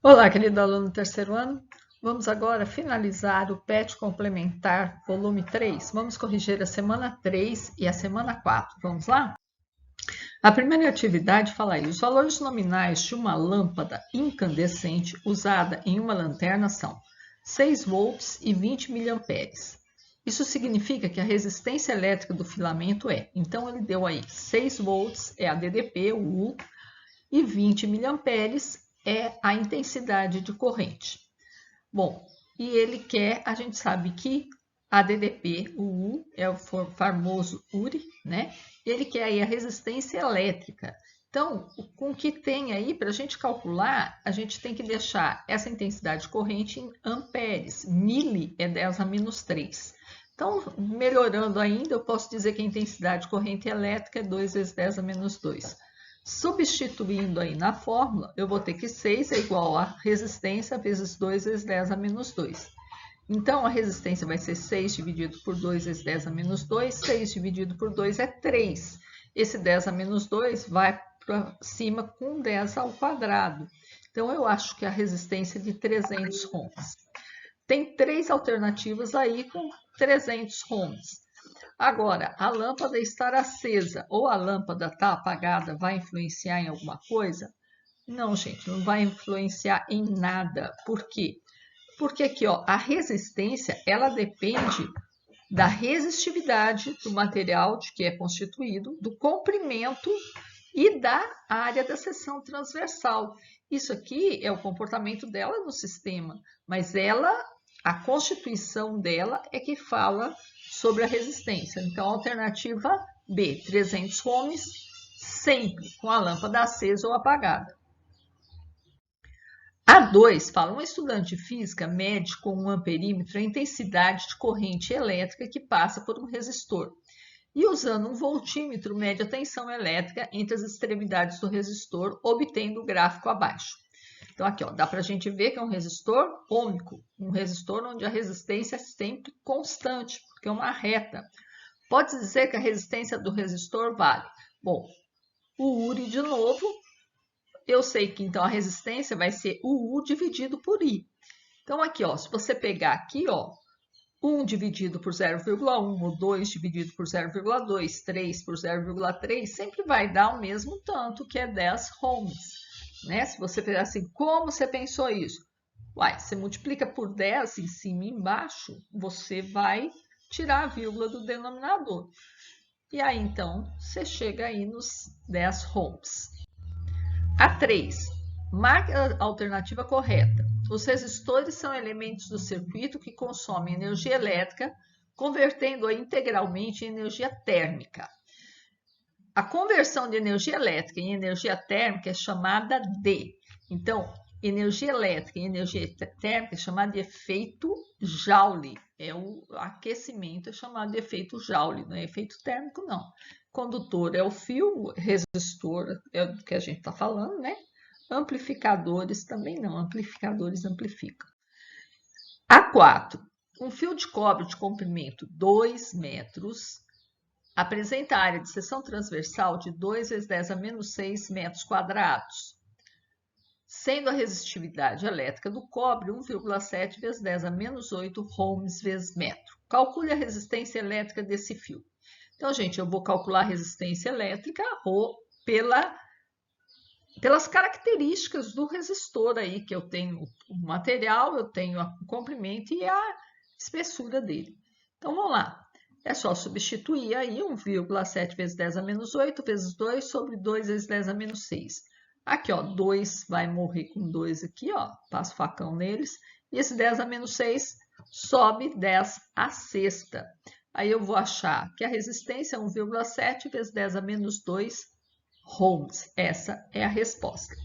Olá, querido aluno do terceiro ano. Vamos agora finalizar o PET complementar, volume 3. Vamos corrigir a semana 3 e a semana 4. Vamos lá? A primeira atividade fala aí: os valores nominais de uma lâmpada incandescente usada em uma lanterna são 6 volts e 20 miliamperes. Isso significa que a resistência elétrica do filamento é, então ele deu aí 6 volts é a DDP, o U, e 20 miliamperes é a intensidade de corrente. Bom, e ele quer, a gente sabe que a DDP, o U, é o famoso URI, né? Ele quer aí a resistência elétrica. Então, com o que tem aí, para a gente calcular, a gente tem que deixar essa intensidade de corrente em amperes. Mili é 10 a menos 3. Então, melhorando ainda, eu posso dizer que a intensidade de corrente elétrica é 2 vezes 10 a menos 2. Substituindo aí na fórmula, eu vou ter que 6 é igual a resistência vezes 2 vezes 10 a menos 2. Então, a resistência vai ser 6 dividido por 2 vezes 10 a menos 2. 6 dividido por 2 é 3. Esse 10 a menos 2 vai para cima com 10 ao quadrado. Então, eu acho que a resistência é de 300 ohms. Tem 3 alternativas aí com 300 ohms. Agora, a lâmpada estar acesa ou a lâmpada estar apagada vai influenciar em alguma coisa? Não, gente, não vai influenciar em nada. Por quê? Porque aqui, ó, a resistência, ela depende da resistividade do material de que é constituído, do comprimento e da área da seção transversal. Isso aqui é o comportamento dela no sistema, mas a constituição dela é que fala sobre a resistência. Então, alternativa B, 300 ohms, sempre com a lâmpada acesa ou apagada. A 2 fala: um estudante de física mede com um amperímetro a intensidade de corrente elétrica que passa por um resistor. E usando um voltímetro, mede a tensão elétrica entre as extremidades do resistor, obtendo o gráfico abaixo. Então, aqui, ó, dá para a gente ver que é um resistor ômico, um resistor onde a resistência é sempre constante, porque é uma reta. Pode dizer que a resistência do resistor vale. Bom, o URI de novo, eu sei que então a resistência vai ser o U dividido por I. Então, aqui, ó, se você pegar aqui, ó, 1 dividido por 0,1, ou 2 dividido por 0,2, 3 por 0,3, sempre vai dar o mesmo tanto, que é 10 ohms. Né? Se você fizer assim, como você pensou isso? Uai, você multiplica por 10 em cima e embaixo, você vai tirar a vírgula do denominador. E aí, então, você chega aí nos 10 ohms. A 3. Marque a alternativa correta. Os resistores são elementos do circuito que consomem energia elétrica, convertendo-a integralmente em energia térmica. A conversão de energia elétrica em energia térmica é chamada de. Então, energia elétrica em energia térmica é chamada de efeito Joule. O aquecimento é chamado de efeito Joule, não é efeito térmico, não. Condutor é o fio, resistor é do que a gente está falando, né? Amplificadores também não, amplificadores amplificam. A4. Um fio de cobre de comprimento 2 metros apresenta a área de seção transversal de 2 vezes 10 a menos 6 metros quadrados, sendo a resistividade elétrica do cobre 1,7 vezes 10 a menos 8 ohms vezes metro. Calcule a resistência elétrica desse fio. Então, gente, eu vou calcular a resistência elétrica pelas características do resistor aí, que eu tenho o material, eu tenho o comprimento e a espessura dele. Então, vamos lá. É só substituir aí 1,7 vezes 10 a menos 8 vezes 2 sobre 2 vezes 10 a menos 6. Aqui, ó, 2 vai morrer com 2 aqui, ó, passo facão neles. E esse 10 a menos 6 sobe 10 a sexta. Aí eu vou achar que a resistência é 1,7 vezes 10 a menos 2 ohms. Essa é a resposta.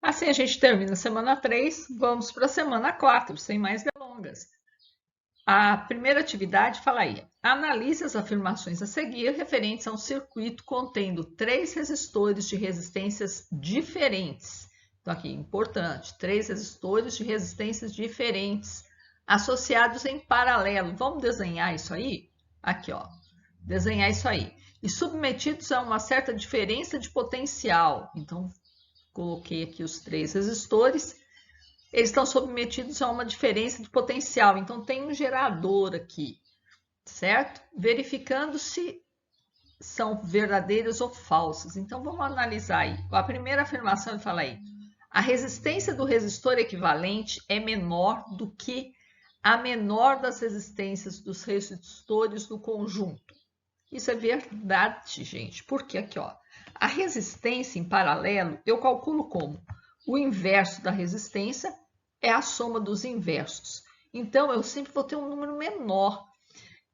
Assim a gente termina a semana 3, vamos para a semana 4, sem mais delongas. A primeira atividade fala aí: analise as afirmações a seguir referentes a um circuito contendo 3 resistores de resistências diferentes. Então, aqui, importante, 3 resistores de resistências diferentes, associados em paralelo. Vamos desenhar isso aí? Aqui, ó, desenhar isso aí. E submetidos a uma certa diferença de potencial. Então, coloquei aqui os 3 resistores, eles estão submetidos a uma diferença de potencial. Então, tem um gerador aqui, certo? Verificando se são verdadeiros ou falsos. Então, vamos analisar aí. A primeira afirmação ele fala aí: a resistência do resistor equivalente é menor do que a menor das resistências dos resistores do conjunto. Isso é verdade, gente, porque aqui, ó, a resistência em paralelo eu calculo como o inverso da resistência é a soma dos inversos. Então, eu sempre vou ter um número menor.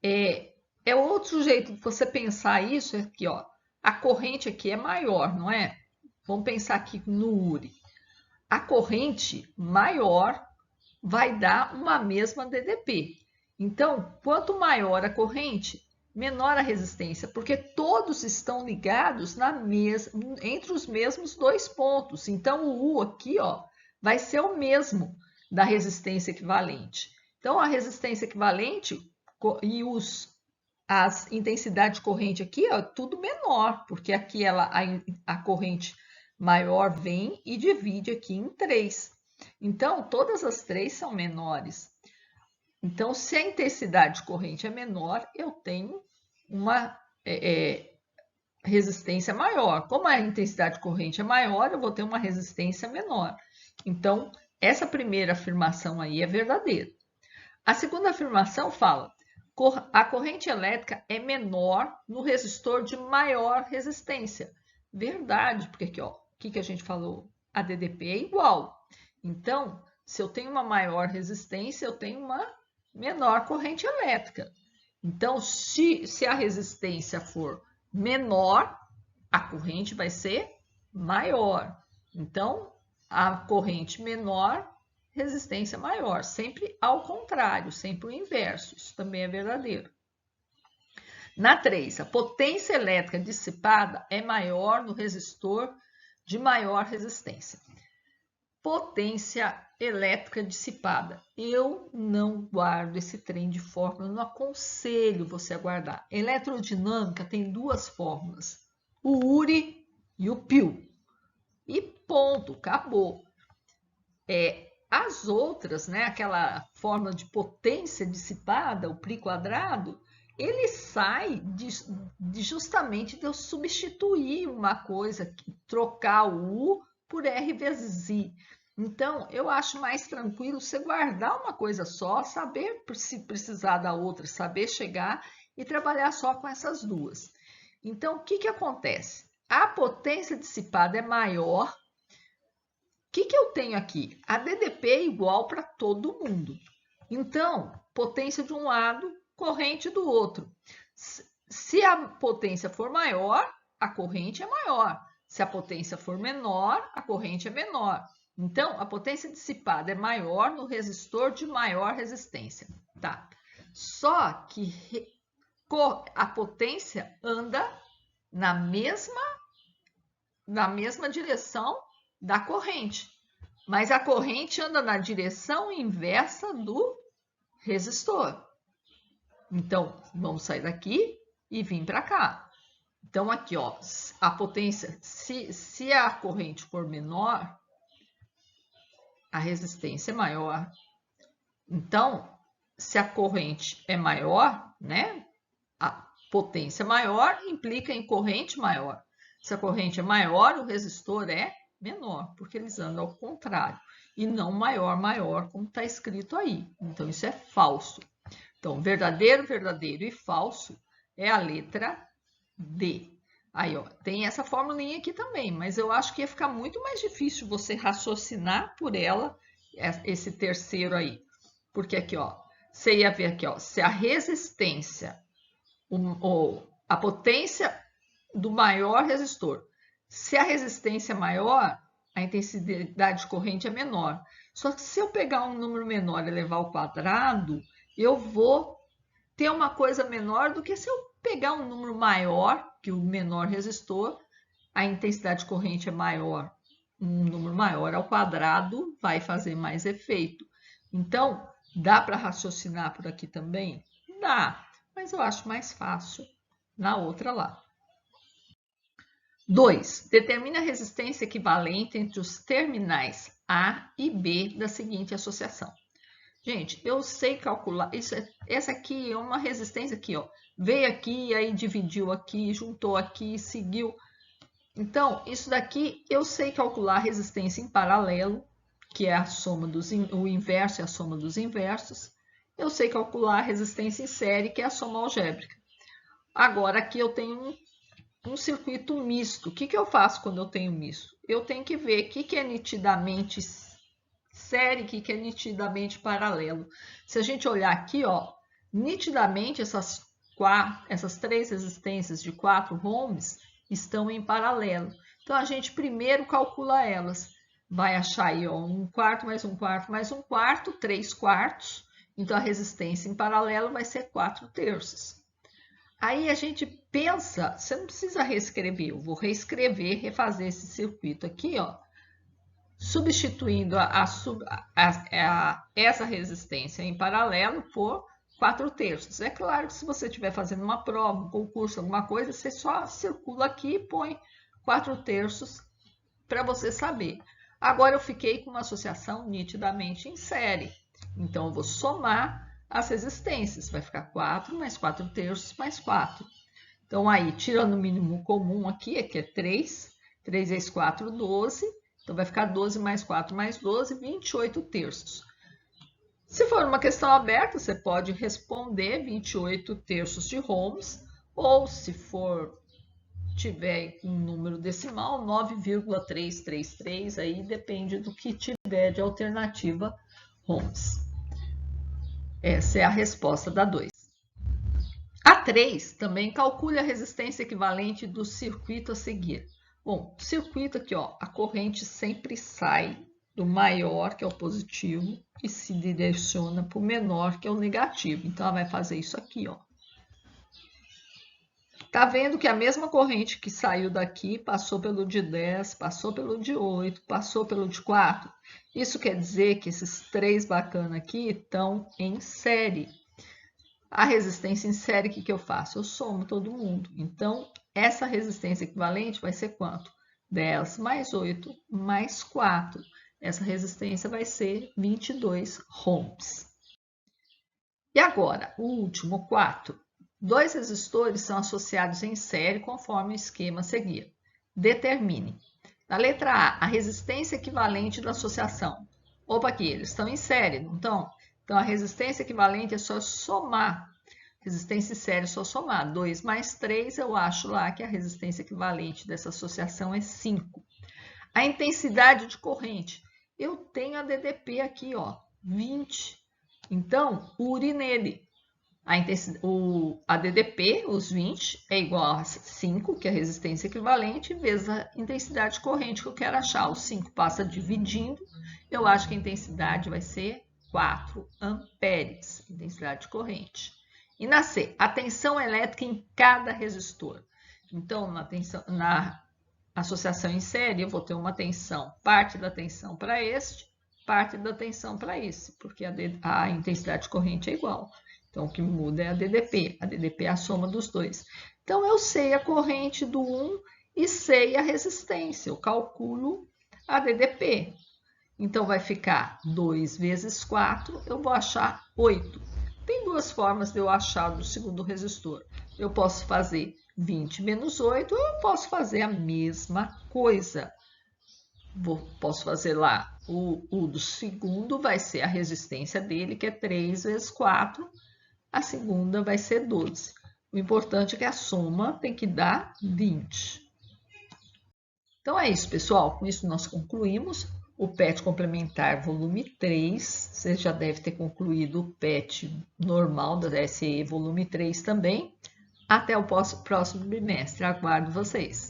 É outro jeito de você pensar isso, é aqui, ó, a corrente aqui é maior, não é? Vamos pensar aqui no URI. A corrente maior vai dar uma mesma DDP. Então, quanto maior a corrente, menor a resistência, porque todos estão ligados entre os mesmos 2 pontos. Então, o U aqui, ó, vai ser o mesmo da resistência equivalente. Então, a resistência equivalente e as intensidades de corrente aqui, ó, tudo menor, porque aqui a corrente maior vem e divide aqui em 3. Então, todas as 3 são menores. Então, se a intensidade de corrente é menor, eu tenho uma resistência maior. Como a intensidade de corrente é maior, eu vou ter uma resistência menor. Então, essa primeira afirmação aí é verdadeira. A segunda afirmação fala: a corrente elétrica é menor no resistor de maior resistência. Verdade, porque aqui, ó, o que a gente falou? A DDP é igual. Então, se eu tenho uma maior resistência, eu tenho uma menor corrente elétrica. Então, se a resistência for menor, a corrente vai ser maior. Então, a corrente menor, resistência maior. Sempre ao contrário, sempre o inverso. Isso também é verdadeiro. Na 3, a potência elétrica dissipada é maior no resistor de maior resistência. Potência elétrica dissipada. Eu não guardo esse trem de fórmula, eu não aconselho você a guardar. Eletrodinâmica tem 2 fórmulas, o URI e o PIL. E ponto, acabou. As outras, né, aquela fórmula de potência dissipada, o π quadrado, ele sai justamente de eu substituir uma coisa, trocar o U por R vezes I. Então, eu acho mais tranquilo você guardar uma coisa só, saber se precisar da outra, saber chegar e trabalhar só com essas 2. Então, o que acontece? A potência dissipada é maior. O que eu tenho aqui? A DDP é igual para todo mundo. Então, potência de um lado, corrente do outro. Se a potência for maior, a corrente é maior. Se a potência for menor, a corrente é menor. Então, a potência dissipada é maior no resistor de maior resistência. Tá? Só que a potência anda na mesma direção da corrente, mas a corrente anda na direção inversa do resistor. Então, vamos sair daqui e vir para cá. Então, aqui, ó, a potência, se a corrente for menor, a resistência é maior. Então, se a corrente é maior, né, a potência maior implica em corrente maior. Se a corrente é maior, o resistor é menor, porque eles andam ao contrário. E não maior, maior, como está escrito aí. Então, isso é falso. Então, verdadeiro, verdadeiro e falso é a letra D. Aí, ó, tem essa formulinha aqui também, mas eu acho que ia ficar muito mais difícil você raciocinar por ela, esse terceiro aí. Porque aqui, ó, você ia ver aqui, ó, se a resistência, a potência do maior resistor, se a resistência é maior, a intensidade de corrente é menor. Só que se eu pegar um número menor e levar ao quadrado, eu vou ter uma coisa menor do que se eu pegar um número maior, que o menor resistor, a intensidade de corrente é maior. Um número maior ao quadrado vai fazer mais efeito. Então, dá para raciocinar por aqui também? Dá, mas eu acho mais fácil na outra lá. 2. Determine a resistência equivalente entre os terminais A e B da seguinte associação. Gente, eu sei calcular, essa aqui é uma resistência aqui, ó. Veio aqui, aí dividiu aqui, juntou aqui, seguiu. Então, isso daqui eu sei calcular a resistência em paralelo, que é a soma o inverso é a soma dos inversos. Eu sei calcular a resistência em série, que é a soma algébrica. Agora, aqui eu tenho um circuito misto. O que eu faço quando eu tenho misto? Eu tenho que ver o que é nitidamente série, o que é nitidamente paralelo. Se a gente olhar aqui, ó, nitidamente essas três resistências de 4 ohms estão em paralelo. Então, a gente primeiro calcula elas. Vai achar aí, ó, 1/4 mais 1/4 mais 1/4, 3/4. Então, a resistência em paralelo vai ser 4/3. Aí a gente pensa, você não precisa reescrever, eu vou reescrever, refazer esse circuito aqui, ó, substituindo essa resistência em paralelo por 4/3. É claro que se você estiver fazendo uma prova, um concurso, alguma coisa, você só circula aqui e põe 4/3 para você saber. Agora eu fiquei com uma associação nitidamente em série. Então, eu vou somar as resistências. Vai ficar 4 mais 4/3 mais 4. Então, aí, tirando o mínimo comum aqui, que é 3. 3 vezes 4, 12. Então, vai ficar 12 mais 4 mais 12, 28/3. Se for uma questão aberta, você pode responder 28/3 de ohms. Ou, se tiver um número decimal, 9,333, aí depende do que tiver de alternativa ohms. Essa é a resposta da 2. A 3 também calcule a resistência equivalente do circuito a seguir. Bom, circuito aqui, ó, a corrente sempre sai do maior, que é o positivo, e se direciona para o menor, que é o negativo. Então, ela vai fazer isso aqui, ó. Tá vendo que a mesma corrente que saiu daqui passou pelo de 10, passou pelo de 8, passou pelo de 4? Isso quer dizer que esses três bacanas aqui estão em série. A resistência em série, o que eu faço? Eu somo todo mundo. Então, essa resistência equivalente vai ser quanto? 10 mais 8 mais 4. Essa resistência vai ser 22 ohms. E agora, o último, 4. 2 resistores são associados em série conforme o esquema a seguir. Determine. Na letra A, a resistência equivalente da associação. Opa, aqui, eles estão em série, não estão? Então, a resistência equivalente é só somar. Resistência em série é só somar. 2 mais 3, eu acho lá que a resistência equivalente dessa associação é 5. A intensidade de corrente. Eu tenho a DDP aqui, ó, 20. Então, ure nele. A DDP, os 20, é igual a 5, que é a resistência equivalente, vezes a intensidade de corrente que eu quero achar. O 5 passa dividindo, eu acho que a intensidade vai ser 4 amperes, intensidade de corrente. E na C, a tensão elétrica em cada resistor. Então, na associação em série, eu vou ter uma tensão, parte da tensão para este, parte da tensão para esse, porque a intensidade de corrente é igual. Então, o que muda é a DDP. A DDP é a soma dos dois. Então, eu sei a corrente do 1 e sei a resistência. Eu calculo a DDP. Então, vai ficar 2 vezes 4, eu vou achar 8. Tem duas formas de eu achar do segundo resistor. Eu posso fazer 20 menos 8, ou eu posso fazer a mesma coisa. Posso fazer lá, o do segundo vai ser a resistência dele, que é 3 vezes 4. A segunda vai ser 12. O importante é que a soma tem que dar 20. Então, é isso, pessoal. Com isso, nós concluímos o PET complementar volume 3. Você já deve ter concluído o PET normal da SE volume 3 também. Até o próximo bimestre. Aguardo vocês.